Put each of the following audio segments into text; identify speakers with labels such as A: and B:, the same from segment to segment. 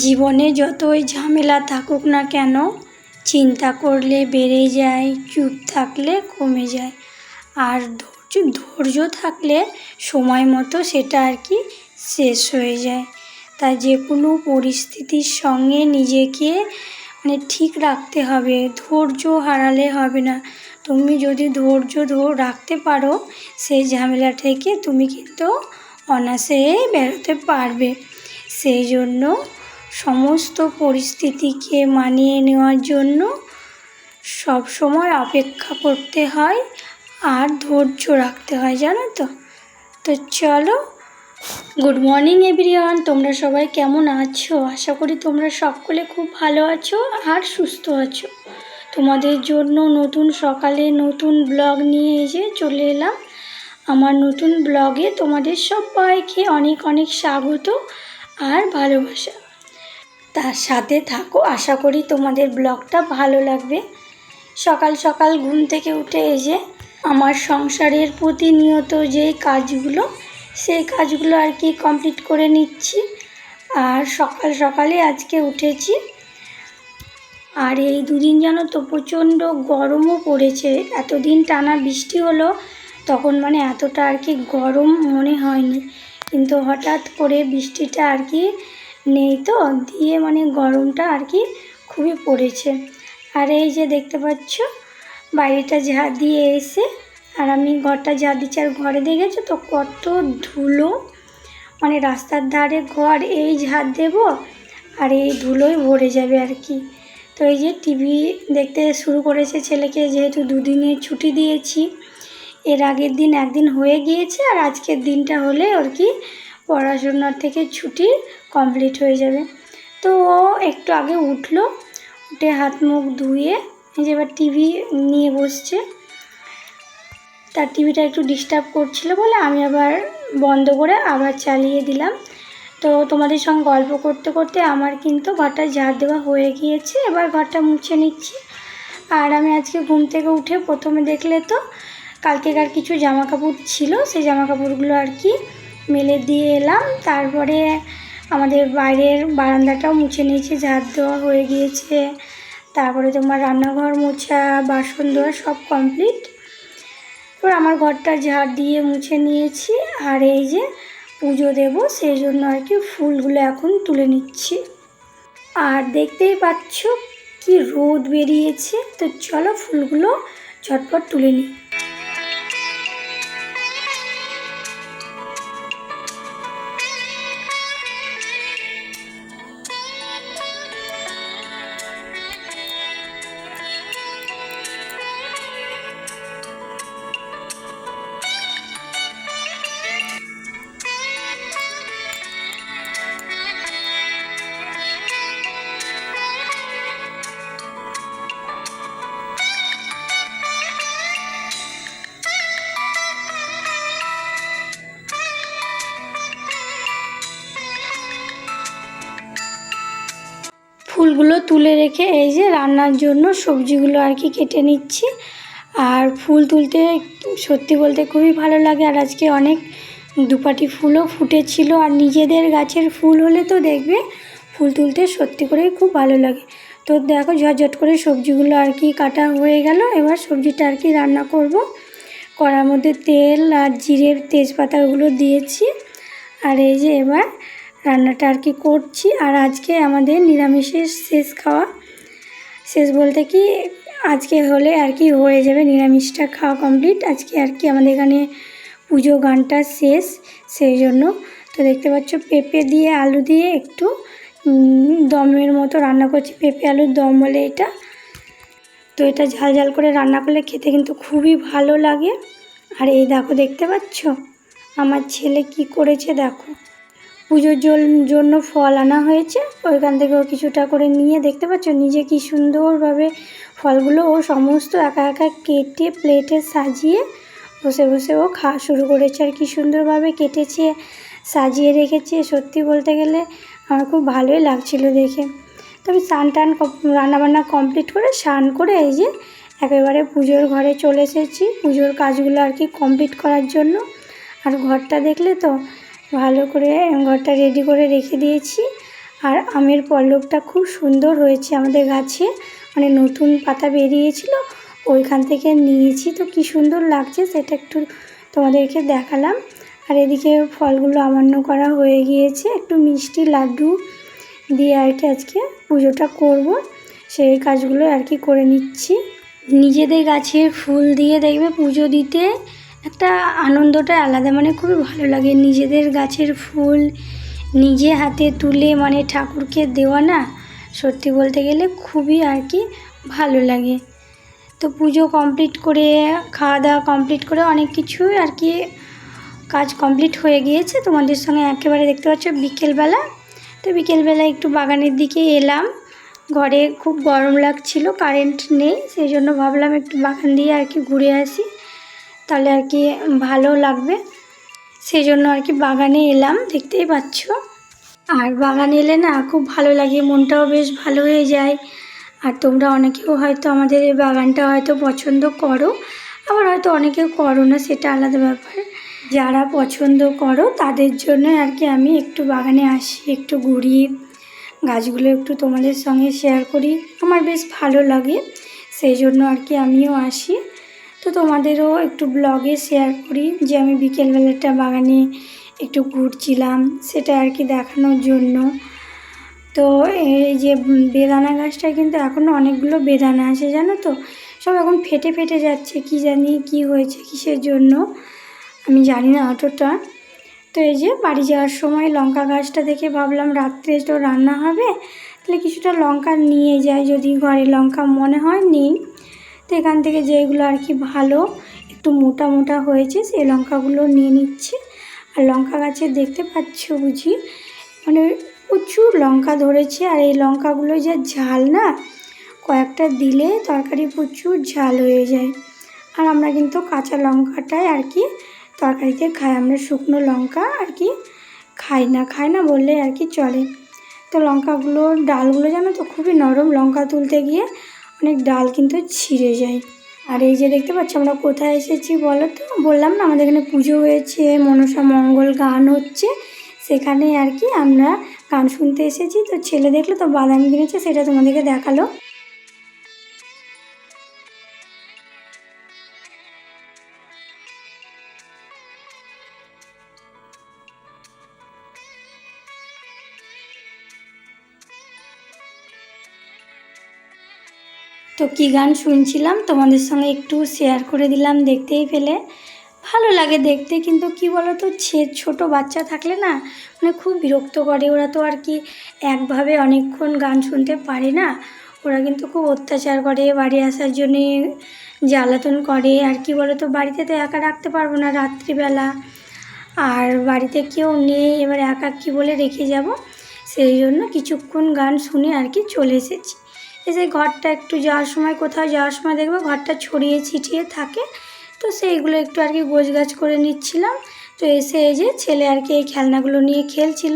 A: জীবনে যতই ঝামেলা থাকুক না কেন, চিন্তা করলে বেড়ে যায়, চুপ থাকলে কমে যায়। আর ধৈর্য থাকলে সময় মতো সেটা শেষ হয়ে যায়। তাই যে কোনো পরিস্থিতির সঙ্গে নিজেকে ঠিক রাখতে হবে, ধৈর্য হারালে হবে না। তুমি যদি ধৈর্য রাখতে পারো, সেই ঝামেলা থেকে তুমি কিন্তু অনায়াসে বেরোতে পারবে। সেই জন্য সমস্ত পরিস্থিতিকে মানিয়ে নেওয়ার জন্য সব সময় অপেক্ষা করতে হয় আর ধৈর্য রাখতে হয়, জানো তো। তো চলো, গুড মর্নিং এভরিওয়ান। তোমরা সবাই কেমন আছো? আশা করি তোমরা সকলে খুব ভালো আছো আর সুস্থ আছো। তোমাদের জন্য নতুন সকালে নতুন ব্লগ নিয়ে এসে চলে এলাম। আমার নতুন ব্লগে তোমাদের সবাইকে অনেক অনেক স্বাগত আর ভালোবাসা। তার সাথে থাকো, আশা করি তোমাদের ব্লগটা ভালো লাগবে। সকাল সকাল ঘুম থেকে উঠে এসে আমার সংসারের প্রতিনিয়ত যেই কাজগুলো, সেই কাজগুলো কমপ্লিট করে নিচ্ছি। আর সকাল সকালে আজকে উঠেছি। আর এই দুদিন জানো তো প্রচণ্ড গরমও পড়েছে। এতদিন টানা বৃষ্টি হলো, তখন এতটা গরম মনে হয়নি, কিন্তু হঠাৎ করে বৃষ্টিটা নেই তো, দিয়ে গরমটা খুবই পড়েছে। আর এই যে দেখতে পাচ্ছ, বাইরেটা ঝাড় দিয়ে এসে আর আমি ঘরটা ঝাড় দিচ্ছি। আর ঘরে দেখেছো তো কত ধুলো, রাস্তার ধারে ঘর, এই ঝাড় দেবো আর এই ধুলোই ভরে যাবে তো এই যে টিভি দেখতে শুরু করেছে ছেলেকে, যেহেতু দুদিনের ছুটি দিয়েছি। এর আগের দিন একদিন হয়ে গিয়েছে, আর আজকের দিনটা হলে পড়াশোনার থেকে ছুটি কমপ্লিট হয়ে যাবে। তো ও একটু আগে উঠলো, উঠে হাত মুখ ধুয়ে এই যে এবার টিভি নিয়ে বসছে। তার টিভিটা একটু ডিস্টার্ব করছিল বলে আমি আবার বন্ধ করে আবার চালিয়ে দিলাম। তো তোমাদের সঙ্গে গল্প করতে করতে আমার কিন্তু ঘরটা ঝাড় দেওয়া হয়ে গিয়েছে। এবার ঘরটা মুছে নিচ্ছি। আর আমি আজকে ঘুম থেকে উঠে প্রথমে দেখলে তো কালকেকার কিছু জামা কাপড় ছিল, সেই জামা কাপড়গুলো মেলে দিয়ে এলাম। তারপরে আমাদের বাইরের বারান্দাটাও মুছে নিয়েছি, ঝাড় দেওয়া হয়ে গিয়েছে। তারপরে তোমার রান্নাঘর মোছা, বাসন ধোয়া সব কমপ্লিট। এবার আমার ঘরটা ঝাড় দিয়ে মুছে নিয়েছি। আর এই যে পুজো দেব, সেই জন্য ফুলগুলো এখন তুলে নিচ্ছি। আর দেখতেই পাচ্ছ কি রোদ বেরিয়েছে। তো চলো ফুলগুলো ঝটপট তুলে নিই। ফুলগুলো তুলে রেখে এই যে রান্নার জন্য সবজিগুলো কেটে নিচ্ছি। আর ফুল তুলতে সত্যি বলতে খুবই ভালো লাগে। আর আজকে অনেক দুপাটি ফুলও ফুটেছিল। আর নিজেদের গাছের ফুল হলে তো দেখবে ফুল তুলতে সত্যি করেই খুব ভালো লাগে। তো দেখো ঝটঝট করে সবজিগুলো কাটা হয়ে গেল। এবার সবজিটা রান্না করব। কড়ার মধ্যে তেল আর জিরে তেজপাতা ওগুলো দিয়েছি। আর এই যে এবার রান্নাটা করছি। আর আজকে আমাদের নিরামিষের শেষ খাওয়া, শেষ বলতে কি আজকে হলে হয়ে যাবে, নিরামিষটা খাওয়া কমপ্লিট। আজকে আমাদের এখানে পুজো গানটা শেষ, সেই জন্য। তো দেখতে পাচ্ছ পেঁপে দিয়ে আলু দিয়ে একটু দমের মতো রান্না করছি, পেঁপে আলুর দম বলে এটা। তো এটা ঝাল ঝাল করে রান্না করলে খেতে কিন্তু খুবই ভালো লাগে। আর এই দেখো দেখতে পাচ্ছ আমার ছেলে কি করেছে, দেখো পুজোর জন্য ফল আনা হয়েছে, ওইখান থেকে ও কিছুটা করে নিয়ে দেখতে পাচ্ছ নিজে কি সুন্দরভাবে ফলগুলো ও সমস্ত একা একা কেটে প্লেটে সাজিয়ে বসে বসে ও খাওয়া শুরু করেছে। আর কি সুন্দরভাবে কেটেছে, সাজিয়ে রেখেছে। সত্যি বলতে গেলে আমার খুব ভালোই লাগছিল দেখে। তবে স্নান টান রান্নাবান্না কমপ্লিট করে স্নান করে এই যে একেবারে পুজোর ঘরে চলে এসেছি, পুজোর কাজগুলো কমপ্লিট করার জন্য। আর ঘরটা দেখলে তো ভালো করে ঘরটা রেডি করে রেখে দিয়েছি। আর আমের পল্লবটা খুব সুন্দর হয়েছে আমাদের গাছে, মানে নতুন পাতা বেরিয়েছিল, ওইখান থেকে নিয়েছি। তো কি সুন্দর লাগছে সেটা একটু তোমাদেরকে দেখালাম। আর এদিকে ফলগুলো আমান্য করা হয়ে গিয়েছে, একটু মিষ্টি লাড্ডু দিয়ে আর কি আজকে পুজোটা করব, সেই কাজগুলো আর কি করে নিচ্ছি। নিজেদের গাছের ফুল দিয়ে দেখবে পুজো দিতে একটা আনন্দটা আলাদা, মানে খুবই ভালো লাগে। নিজেদের গাছের ফুল নিজে হাতে তুলে মানে ঠাকুরকে দেওয়া না, সত্যি বলতে গেলে খুবই আর কি ভালো লাগে। তো পুজো কমপ্লিট করে, খাওয়া দাওয়া কমপ্লিট করে অনেক কিছুই আর কি কাজ কমপ্লিট হয়ে গিয়েছে। তোমাদের সঙ্গে একেবারে দেখতে পাচ্ছ বিকেলবেলা। তো বিকেলবেলা একটু বাগানের দিকে এলাম, ঘরে খুব গরম লাগছিল, কারেন্ট নেই, সেই জন্য ভাবলাম একটু বাগান দিয়ে আর কি ঘুরে আসি, তাহলে আর কি ভালো লাগবে। সেই জন্য আর কি বাগানে এলাম, দেখতেই পাচ্ছ। আর বাগানে এলে না খুব ভালো লাগে, মনটাও বেশ ভালো হয়ে যায়। আর তোমরা অনেকেও হয়তো আমাদের এই বাগানটা হয়তো পছন্দ করো, আবার হয়তো অনেকেও করো না, সেটা আলাদা ব্যাপার। যারা পছন্দ করো তাদের জন্য আর কি আমি একটু বাগানে আসি, একটু ঘুরি, গাছগুলো একটু তোমাদের সঙ্গে শেয়ার করি, আমার বেশ ভালো লাগে, সেই জন্য আর কি আমিও আসি। তো তোমাদেরও একটু ব্লগে শেয়ার করি যে আমি বিকেলবেলাটা বাগানে একটু ঘুরছিলাম, সেটা আর কি দেখানোর জন্য। তো এই যে বেদানা গাছটায় কিন্তু এখনও অনেকগুলো বেদানা আছে জানো তো, সব এখন ফেটে ফেটে যাচ্ছে, কি জানি কি হয়েছে, কিসের জন্য আমি জানি না অতটা। তো এই যে বাড়ি যাওয়ার সময় লঙ্কা গাছটা দেখে ভাবলাম রাত্রে তো রান্না হবে, তাহলে কিছুটা লঙ্কা নিয়ে যাই, যদি ঘরে লঙ্কা মনে হয় নেই। তো এখান থেকে যেগুলো আর কি ভালো একটু মোটা মোটা হয়েছে সেই লঙ্কাগুলো নিয়ে নিচ্ছি। আর লঙ্কা গাছে দেখতে পাচ্ছ বুঝি মানে প্রচুর লঙ্কা ধরেছে, আর এই লঙ্কাগুলো যা ঝাল না, কয়েকটা দিলে তরকারি প্রচুর ঝাল হয়ে যায়। আর আমরা কিন্তু কাঁচা লঙ্কাটাই আর কি তরকারিতে খাই, আমরা শুকনো লঙ্কা আর কি খাই না বললে আর কি চলে। তো লঙ্কাগুলোর ডালগুলো জানো তো খুবই নরম, লঙ্কা তুলতে গিয়ে অনেক ডাল কিন্তু ছিঁড়ে যায়। আর এই যে দেখতে পাচ্ছ আমরা কোথায় এসেছি বলো তো, বললাম না আমাদের এখানে পুজো হয়েছে, মনসা মঙ্গল গান হচ্ছে, সেখানে আর কি আমরা গান শুনতে এসেছি। তো ছেলে দেখলো তো বাদাম কিনেছে, সেটা তোমাদেরকে দেখালো। তো কী গান শুনছিলাম তোমাদের সঙ্গে একটু শেয়ার করে দিলাম, দেখতেই পেলে। ভালো লাগে দেখতে, কিন্তু কি বলো তো ছোটো বাচ্চা থাকলে না মানে খুব বিরক্ত করে, ওরা তো আর কি একভাবে অনেকক্ষণ গান শুনতে পারে না, ওরা কিন্তু খুব অত্যাচার করে, বাড়ি আসার জন্যে জ্বালাতন করে। আর কি বলো তো বাড়িতে তো একা রাখতে পারবো না রাত্রিবেলা, আর বাড়িতে কেউ নেই, এবার একা কী বলে রেখে যাব, সেই জন্য কিছুক্ষণ গান শুনে আর কি চলে এসেছি। এসে ঘরটা একটু যাওয়ার সময়, কোথাও যাওয়ার সময় দেখবো ঘরটা ছড়িয়ে ছিটিয়ে থাকে, তো সেইগুলো একটু আর কি গোছগাছ করে নিচ্ছিলাম। তো এসে এই যে ছেলে আর কি এই খেলনাগুলো নিয়ে খেলছিল,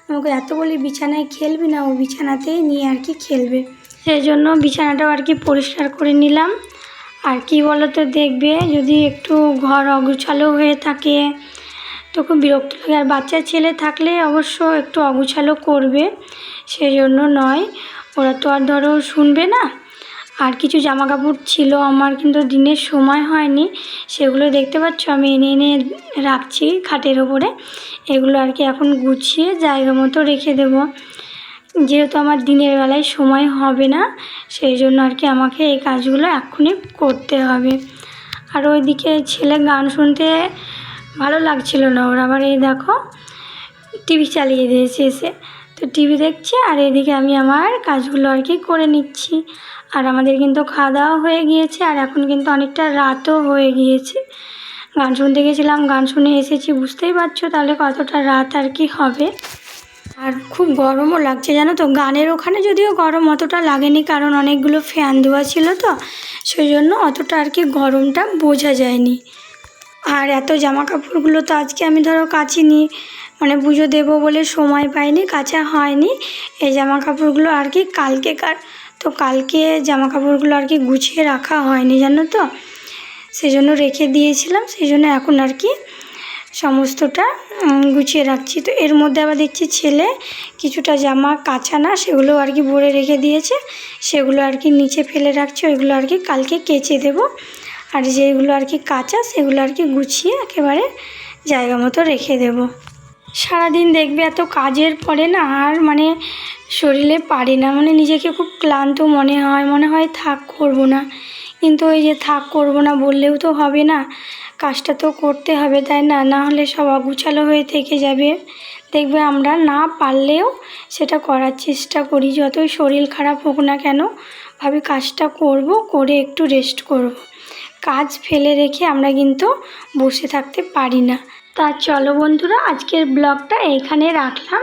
A: আমাকে এত বলি বিছানায় খেলবি না, ও বিছানাতেই নিয়ে আর কি খেলবে, সেই জন্য বিছানাটাও আর কি পরিষ্কার করে নিলাম। আর কি বলো তো দেখবে যদি একটু ঘর অগোছালো হয়ে থাকে তো খুব বিরক্ত লাগে, আর বাচ্চা ছেলে থাকলে অবশ্য একটু অগোছালো করবে, সেই জন্য নয়, ওরা তো আর ধরো শুনবে না। আর কিছু জামা কাপড় ছিল আমার, কিন্তু দিনের সময় হয়নি, সেগুলো দেখতে পাচ্ছ আমি এনে এনে রাখছি খাটের ওপরে, এগুলো আর কি এখন গুছিয়ে জায়গা মতো রেখে দেব, যেহেতু আমার দিনের বেলায় সময় হবে না, সেই জন্য আর কি আমাকে এই কাজগুলো এক্ষুনি করতে হবে। আর ওইদিকে ছেলে গান শুনতে ভালো লাগছিল না ওর, আবার এই দেখো টিভি চালিয়ে দিয়েছে এসে, তো টিভি দেখছে, আর এদিকে আমি আমার কাজগুলো আর কি করে নিচ্ছি। আর আমাদের কিন্তু খাওয়া দাওয়া হয়ে গিয়েছে, আর এখন কিন্তু অনেকটা রাতও হয়ে গিয়েছে। গান শুনতে গেছিলাম, গান শুনে এসেছি, বুঝতেই পারছো তাহলে কতটা রাত আর কি হবে। আর খুব গরমও লাগছে জানো তো, গানের ওখানে যদিও গরম অতটা লাগেনি, কারণ অনেকগুলো ফ্যান দেওয়া ছিল তো, সেই জন্য অতটা আর কি গরমটা বোঝা যায়নি। আর এত জামা কাপড়গুলো তো আজকে আমি ধরো কাচিনি, মানে পুজো দেবো বলে সময় পাইনি, কাচা হয়নি। এই জামা কাপড়গুলো আর কি কালকেকার, তো কালকে জামা কাপড়গুলো আর কি গুছিয়ে রাখা হয়নি জানো তো, সেই জন্য রেখে দিয়েছিলাম, সেই জন্য এখন আর কি সমস্তটা গুছিয়ে রাখছি। তো এর মধ্যে আবার দেখছি ছেলে কিছুটা জামা কাচা না, সেগুলো আর কি ভরে রেখে দিয়েছে, সেগুলো আর কি নিচে ফেলে রাখছে, ওইগুলো আর কি কালকে কেচে দেবো। আর যেগুলো আর কি কাচা সেগুলো আর কি গুছিয়ে একেবারে জায়গা মতো রেখে দেবো। সারাদিন দেখবে এত কাজের পরে না আর মানে শরীরে পারি না, মানে নিজেকে খুব ক্লান্ত মনে হয় থাক করব না। কিন্তু ওই যে থাক করব না বললেও তো হবে না, কাজটা তো করতে হবে, তাই না? না হলে সব অগুছালো হয়ে থেকে যাবে। দেখবে আমরা না পারলেও সেটা করার চেষ্টা করি, যতই শরীর খারাপ হোক না কেন ভাবি কাজটা করব, করে একটু রেস্ট করব। কাজ ফেলে রেখে আমরা কিন্তু বসে থাকতে পারি না। তা চলো বন্ধুরা, আজকের ব্লগটা এইখানে রাখলাম।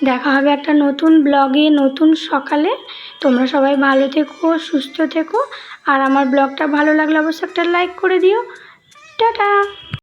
A: দেখা হবে একটা নতুন ব্লগে, নতুন সকালে। তোমরা সবাই ভালো থেকো, সুস্থ থেকো। আর আমার ব্লগটা ভালো লাগলে অবশ্যই একটা লাইক করে দিও। টাটা।